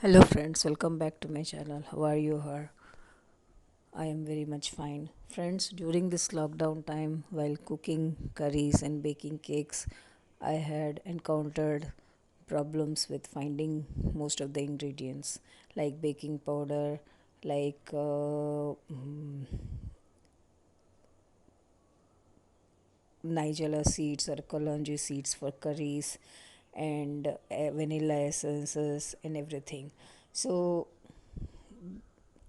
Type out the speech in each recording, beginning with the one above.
Hello friends, welcome back to my channel. How are you here? I am very much fine. Friends, during this lockdown time while cooking curries and baking cakes, I had encountered problems with finding most of the ingredients like baking powder, like nigella seeds or kalonji seeds for curries and vanilla essences and everything. So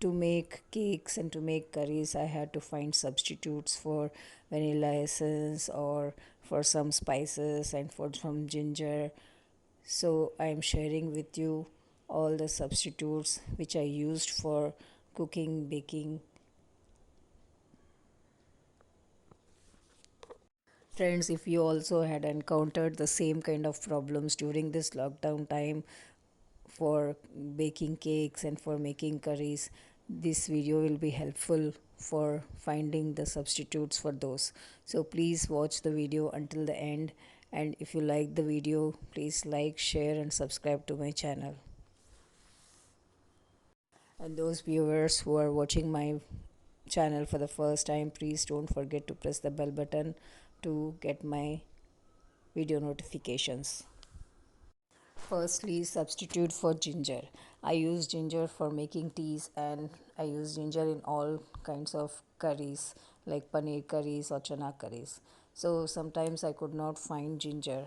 to make cakes and to make curries, I had to find substitutes for vanilla essence or for some spices and for some ginger. So I am sharing with you all the substitutes which I used for cooking, baking. Friends, if you also had encountered the same kind of problems during this lockdown time for baking cakes and for making curries, this video will be helpful for finding the substitutes for those. So please watch the video until the end, and if you like the video, please like, share and subscribe to my channel. And those viewers who are watching my channel for the first time, please don't forget to press the bell button to get my video notifications. Firstly, substitute for ginger. I use ginger for making teas, and I use ginger in all kinds of curries like paneer curries or chana curries. So sometimes I could not find ginger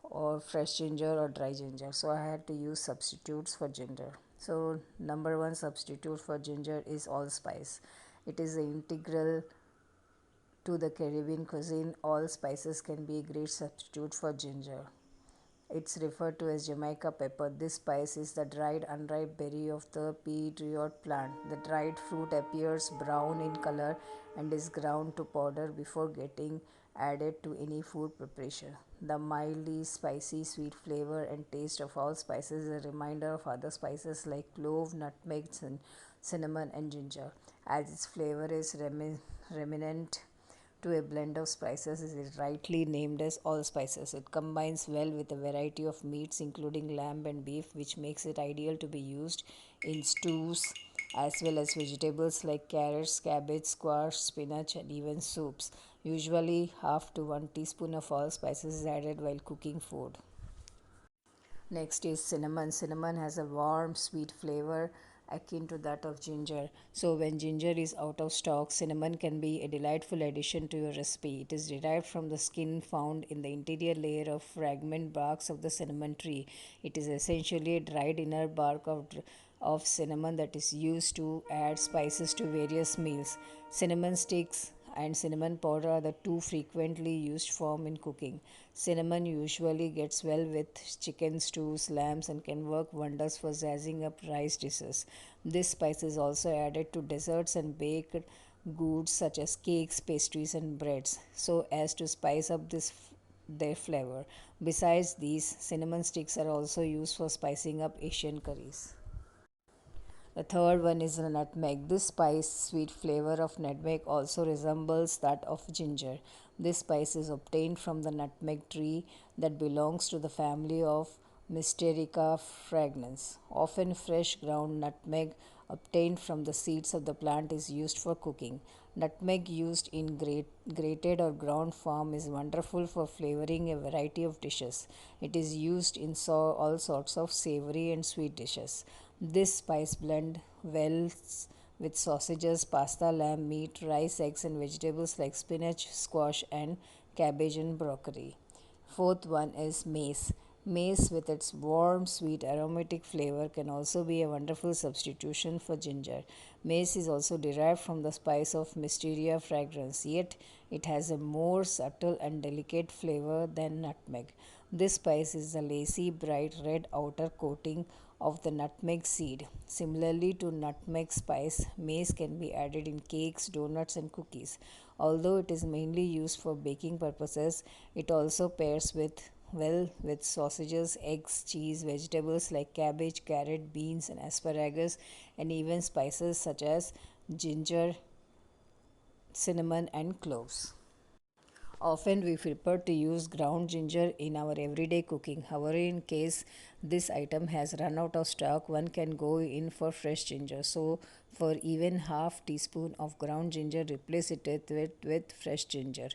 or fresh ginger or dry ginger, so I had to use substitutes for ginger. So number one substitute for ginger is allspice. It is an integral to the Caribbean cuisine. Allspices can be a great substitute for ginger. It's referred to as Jamaica pepper. This spice is the dried, unripe berry of the peridot plant. The dried fruit appears brown in color and is ground to powder before getting added to any food preparation. The mildly spicy sweet flavor and taste of all spices is a reminder of other spices like clove, nutmeg, cinnamon, and ginger. As its flavor is remnant to a blend of spices is rightly named as allspices. It combines well with a variety of meats including lamb and beef, which makes it ideal to be used in stews as well as vegetables like carrots, cabbage, squash, spinach and even soups. Usually half to 1 teaspoon of allspices is added while cooking food. Next is cinnamon. Cinnamon has a warm, sweet flavor akin to that of ginger. So, when ginger is out of stock, cinnamon can be a delightful addition to your recipe. It is derived from the skin found in the interior layer of fragment barks of the cinnamon tree. It is essentially a dried inner bark of cinnamon that is used to add spices to various meals. Cinnamon sticks and cinnamon powder are the two frequently used form in cooking. Cinnamon usually gets well with chicken stews, lambs, and can work wonders for jazzing up rice dishes. This spice is also added to desserts and baked goods such as cakes, pastries, and breads, so as to spice up their flavor. Besides these, cinnamon sticks are also used for spicing up Asian curries. The third one is the nutmeg. This spice sweet flavor of nutmeg also resembles that of ginger. This spice is obtained from the nutmeg tree that belongs to the family of Mysterica fragrans. Often fresh ground nutmeg obtained from the seeds of the plant is used for cooking. Nutmeg used in grated or ground form is wonderful for flavoring a variety of dishes. It is used in all sorts of savory and sweet dishes. This spice blend well with sausages, pasta, lamb, meat, rice, eggs, and vegetables like spinach, squash, and cabbage and broccoli. Fourth one is mace. Mace, with its warm, sweet, aromatic flavor, can also be a wonderful substitution for ginger. Mace is also derived from the spice of Mysteria fragrans, yet it has a more subtle and delicate flavor than nutmeg. This spice is the lacy, bright red outer coating of the nutmeg seed. Similarly to nutmeg spice, mace can be added in cakes, donuts, and cookies. Although it is mainly used for baking purposes, it also pairs with sausages, eggs, cheese, vegetables like cabbage, carrot, beans, and asparagus, and even spices such as ginger, cinnamon, and cloves. Often we prefer to use ground ginger in our everyday cooking. However, in case this item has run out of stock, one can go in for fresh ginger. So, for even half teaspoon of ground ginger, replace it with fresh ginger.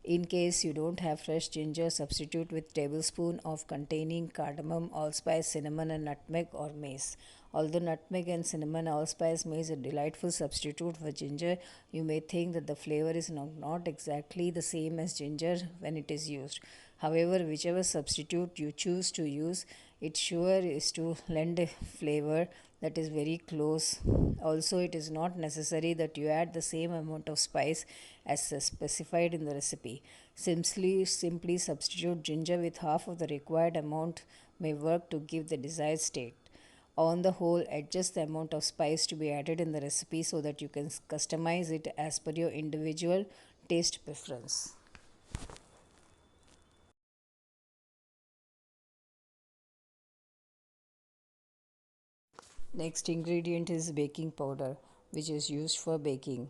In case you don't have fresh ginger, substitute with tablespoon of containing cardamom, allspice, cinnamon and nutmeg or mace. Although nutmeg and cinnamon allspice mace a delightful substitute for ginger, you may think that the flavor is not exactly the same as ginger when it is used. However, whichever substitute you choose to use, it sure is to lend a flavor that is very close. Also, it is not necessary that you add the same amount of spice as specified in the recipe. Simply substitute ginger with half of the required amount may work to give the desired state. On the whole, adjust the amount of spice to be added in the recipe so that you can customize it as per your individual taste preference. Next ingredient is baking powder, which is used for baking.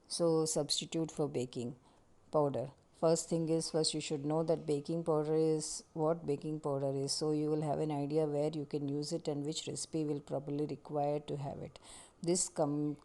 So, substitute for baking powder. First you should know that baking powder is what baking powder is. So, you will have an idea where you can use it and which recipe will probably require to have it. This cooking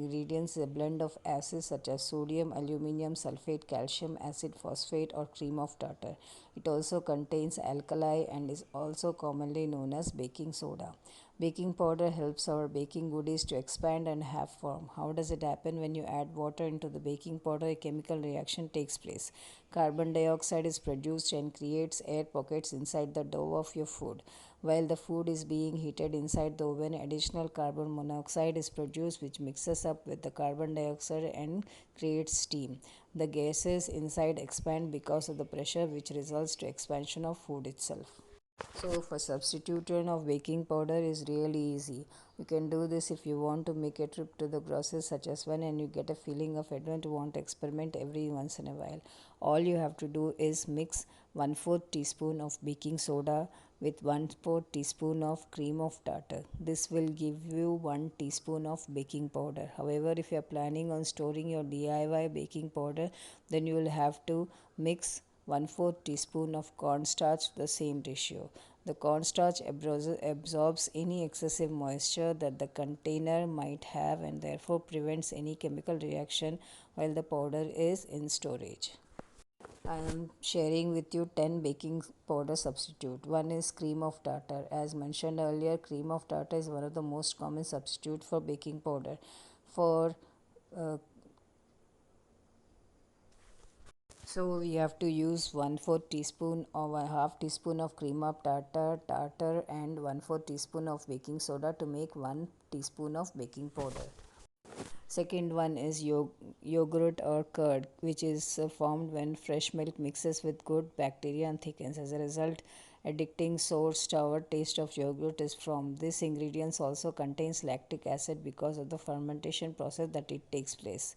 ingredients is a blend of acids such as sodium, aluminum sulfate, calcium acid, phosphate, or cream of tartar. It also contains alkali and is also commonly known as baking soda. Baking powder helps our baking goodies to expand and have form. How does it happen? When you add water into the baking powder, a chemical reaction takes place. Carbon dioxide is produced and creates air pockets inside the dough of your food. While the food is being heated inside the oven, additional carbon monoxide is produced, which mixes up with the carbon dioxide and creates steam. The gases inside expand because of the pressure, which results to expansion of food itself. So for substitution of baking powder is really easy. You can do this if you want to make a trip to the grocery such as one and you get a feeling of advent want to experiment every once in a while. All you have to do is mix 1/4 teaspoon of baking soda with 1/4 teaspoon of cream of tartar. This will give you 1 teaspoon of baking powder. However, if you are planning on storing your DIY baking powder, then you will have to mix 1/4 teaspoon of cornstarch, the same ratio. The cornstarch absorbs any excessive moisture that the container might have and therefore prevents any chemical reaction while the powder is in storage. I am sharing with you 10 baking powder substitute. One is cream of tartar. As mentioned earlier, cream of tartar is one of the most common substitute for baking powder. For uh, So we have to use 1/4 teaspoon or a half teaspoon of cream of tartar and 1/4 teaspoon of baking soda to make 1 teaspoon of baking powder. Second one is yogurt or curd, which is formed when fresh milk mixes with good bacteria and thickens. As a result, addicting sour taste of yogurt is formed. This ingredient also contains lactic acid because of the fermentation process that it takes place.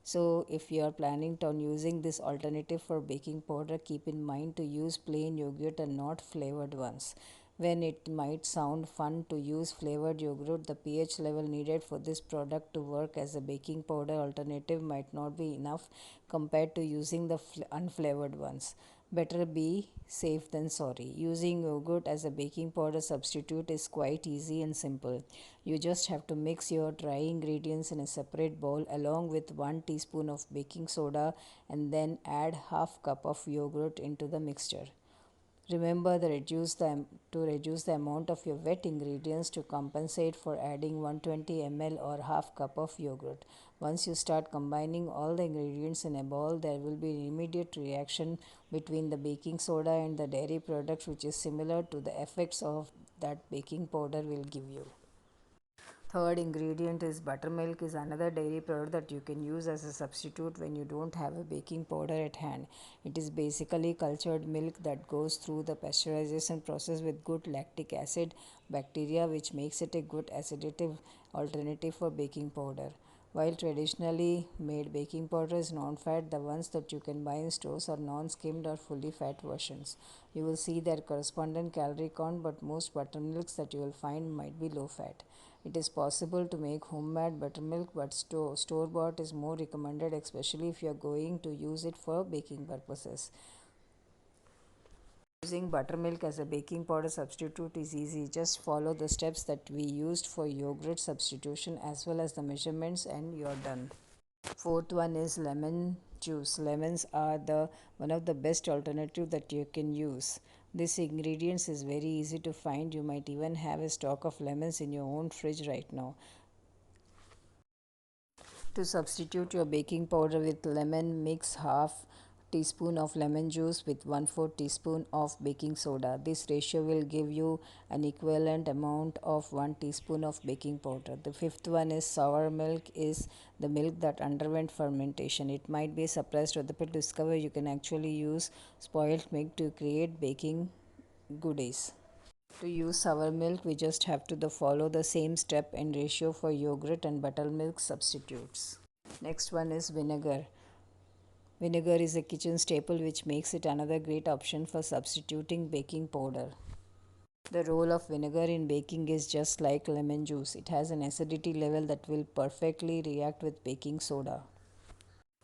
So, if you are planning on using this alternative for baking powder, keep in mind to use plain yogurt and not flavored ones. When it might sound fun to use flavored yogurt, the pH level needed for this product to work as a baking powder alternative might not be enough compared to using the unflavored ones. Better be safe than sorry. Using yogurt as a baking powder substitute is quite easy and simple. You just have to mix your dry ingredients in a separate bowl along with 1 teaspoon of baking soda and then add half cup of yogurt into the mixture. Remember to reduce the amount of your wet ingredients to compensate for adding 120 ml or half cup of yogurt. Once you start combining all the ingredients in a bowl, there will be an immediate reaction between the baking soda and the dairy product, which is similar to the effects of that baking powder will give you. Third ingredient is buttermilk is another dairy product that you can use as a substitute when you don't have a baking powder at hand. It is basically cultured milk that goes through the pasteurization process with good lactic acid bacteria, which makes it a good acidative alternative for baking powder. While traditionally made baking powder is non-fat, the ones that you can buy in stores are non-skimmed or fully fat versions. You will see their corresponding calorie count, but most buttermilks that you will find might be low fat. It is possible to make homemade buttermilk, but store bought is more recommended, especially if you are going to use it for baking purposes. Using buttermilk as a baking powder substitute is easy. Just follow the steps that we used for yogurt substitution as well as the measurements, and you're done. Fourth one is lemon juice. Lemons are the one of the best alternative that you can use. This ingredients is very easy to find. You might even have a stock of lemons in your own fridge right now. To substitute your baking powder with lemon, mix half teaspoon of lemon juice with 1/4 teaspoon of baking soda. This ratio will give you an equivalent amount of 1 teaspoon of baking powder. The fifth one is sour milk, is the milk that underwent fermentation. It might be surprised to discover you can actually use spoiled milk to create baking goodies. To use sour milk, we just have to follow the same step and ratio for yogurt and buttermilk substitutes. Next one is vinegar. Vinegar is a kitchen staple which makes it another great option for substituting baking powder. The role of vinegar in baking is just like lemon juice. It has an acidity level that will perfectly react with baking soda.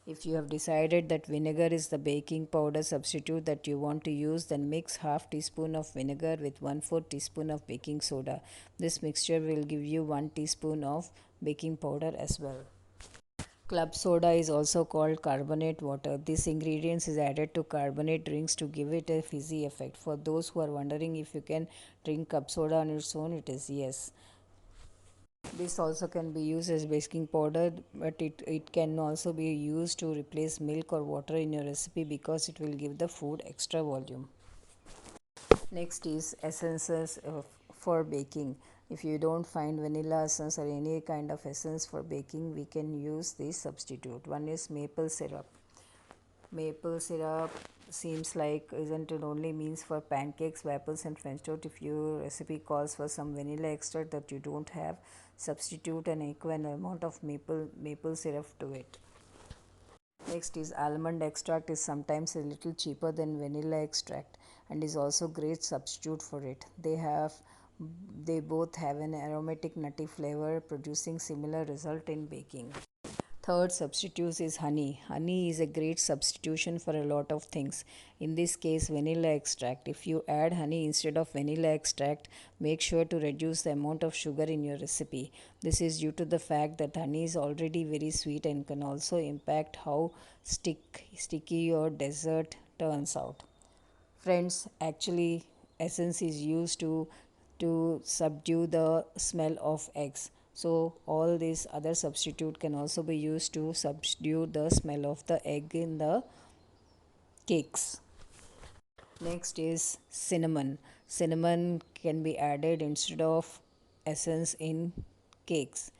If you have decided that vinegar is the baking powder substitute that you want to use, then mix half teaspoon of vinegar with 1/4 teaspoon of baking soda. This mixture will give you 1 teaspoon of baking powder as well. Club soda is also called carbonate water. This ingredient is added to carbonate drinks to give it a fizzy effect. For those who are wondering if you can drink club soda on its own, it is yes. This also can be used as baking powder, but it can also be used to replace milk or water in your recipe because it will give the food extra volume. Next is essences for baking. If you don't find vanilla essence or any kind of essence for baking, we can use this substitute. One is maple syrup. Maple syrup seems like isn't it only means for pancakes, waffles and french toast. If your recipe calls for some vanilla extract that you don't have, substitute an equal amount of maple syrup to it. Next is almond extract is sometimes a little cheaper than vanilla extract and is also great substitute for it. They both have an aromatic nutty flavor, producing similar result in baking. Third substitute is honey. Honey is a great substitution for a lot of things. In this case, vanilla extract. If you add honey instead of vanilla extract, make sure to reduce the amount of sugar in your recipe. This is due to the fact that honey is already very sweet and can also impact how sticky your dessert turns out. Friends, actually, essence is used to subdue the smell of eggs. So all these other substitute can also be used to subdue the smell of the egg in the cakes. Next is cinnamon. Cinnamon can be added instead of essence in cakes.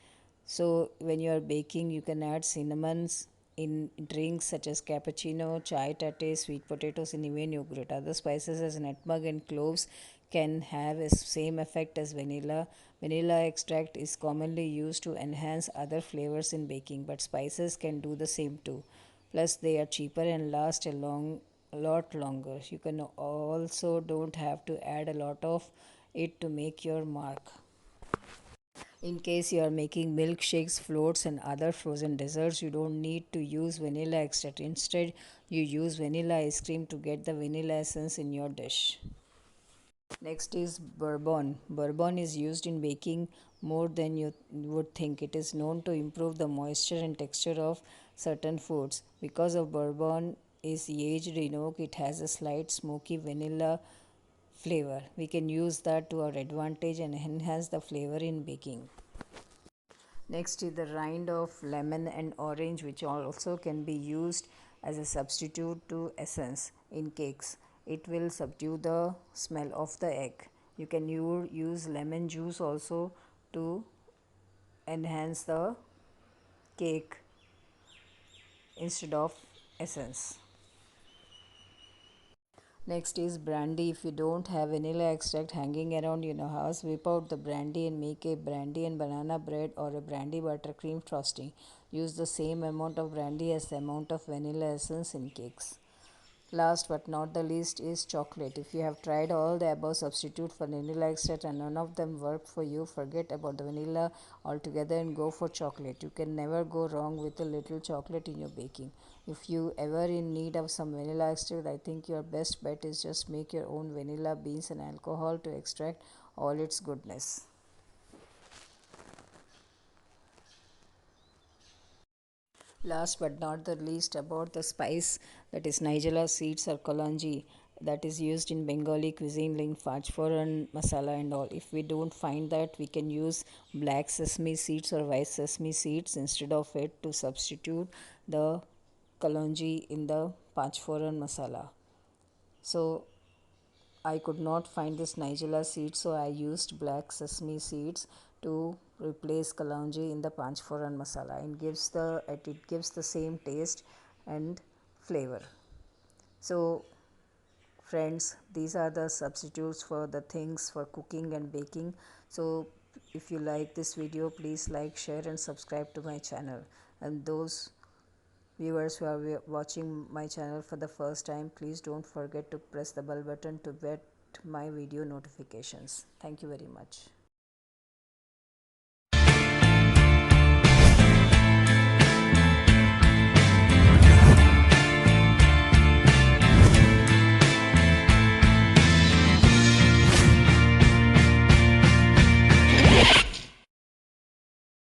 So when you are baking, you can add cinnamons in drinks such as cappuccino, chai latte, sweet potatoes, and even yogurt. Other spices as nutmeg and cloves can have a same effect as vanilla. Vanilla extract is commonly used to enhance other flavors in baking, but spices can do the same too. Plus, they are cheaper and last a lot longer. You can also don't have to add a lot of it to make your mark. In case you are making milkshakes, floats, and other frozen desserts, you don't need to use vanilla extract. Instead, you use vanilla ice cream to get the vanilla essence in your dish. Next is bourbon. Bourbon is used in baking more than you would think. It is known to improve the moisture and texture of certain foods. Because of bourbon is aged in oak, it has a slight smoky vanilla flavor. We can use that to our advantage and enhance the flavor in baking. Next is the rind of lemon and orange, which also can be used as a substitute to essence in cakes. It will subdue the smell of the egg. You can use lemon juice also to enhance the cake instead of essence. Next is brandy. If you don't have vanilla extract hanging around in your house, whip out the brandy and make a brandy and banana bread or a brandy buttercream frosting. Use the same amount of brandy as the amount of vanilla essence in cakes. Last but not the least is chocolate. If you have tried all the above substitute for vanilla extract and none of them worked for you, forget about the vanilla altogether and go for chocolate. You can never go wrong with a little chocolate in your baking. If you ever in need of some vanilla extract, I think your best bet is just make your own vanilla beans and alcohol to extract all its goodness. Last but not the least about the spice, that is Nigella seeds or kalonji, that is used in Bengali cuisine like fajforan masala and all. If we don't find that, we can use black sesame seeds or white sesame seeds instead of it to substitute the kalonji in the pachforan masala. So I could not find this Nigella seeds, so I used black sesame seeds to replace kalonji in the panchforan masala, and it gives the same taste and flavor. So friends, these are the substitutes for the things for cooking and baking. So if you like this video, please like, share and subscribe to my channel. And those viewers who are watching my channel for the first time, please don't forget to press the bell button to get my video notifications. Thank you very much.